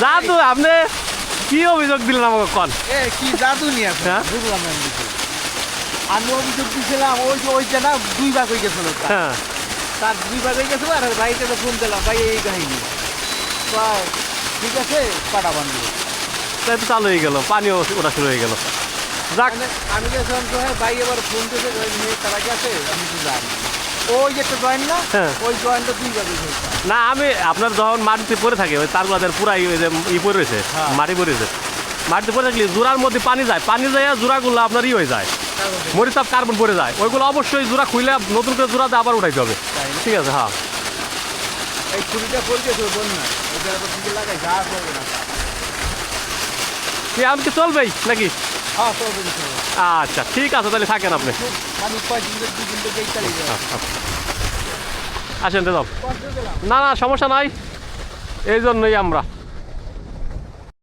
জাদু আপনি কি অভিযোগ দিলেন আমাকে কন? কি জাদু নিয়ে বুঝলাম আমি অভিযোগ দিয়েছিলাম ওইটা না 2 ভাগ হয়ে গেছিল হ্যাঁ তার 2 ভাগ হয়ে গেছিল আর ভাইকে তো ফোন দিলাম ভাই এই কাহিনী ঠিক আছে পাঠাবান তাই তো চালু হয়ে গেল, পানিও ওটা শুরু হয়ে গেল। যাক আমি গেছিলাম তো হ্যাঁ ভাই এবার ফোন করে তারা গেছে আমি তো জানি ওই যে একটা জয়েন্ট না ওই জয়েন্টটা 2 ভাগ হয়েছে না, আমি আপনার যখন মাটিতে পড়ে থাকে ওই তারগুলাদের পুরাই ওই যে পড়ে রয়েছে, মাটি পড়ে রয়েছে, মাটিতে পড়ে থাকলে জোড়ার মধ্যে পানি যায়, পানি যায় জোড়াগুলো আপনার হয়ে যায়, মরিচাপ কার্বন পড়ে যায়, ওইগুলো অবশ্যই জোড়া খুইলে নতুন করে জোড়াতে আবার উঠাইতে হবে। ঠিক আছে, হ্যাঁ এই ছুরিটা পড়ে গেছে বন্যা ওটা আবার দিকে লাগাই যা করবে না কি আমি কি চলবেই নাকি? হ্যাঁ চলবে আচ্ছা ঠিক আছে, তাহলে থাকেন আপনি, মানে 5 দিন 2 দিন থেকে চালিয়ে যাবে আসেন তো। না না সমস্যা নাই, এই জন্যই আমরা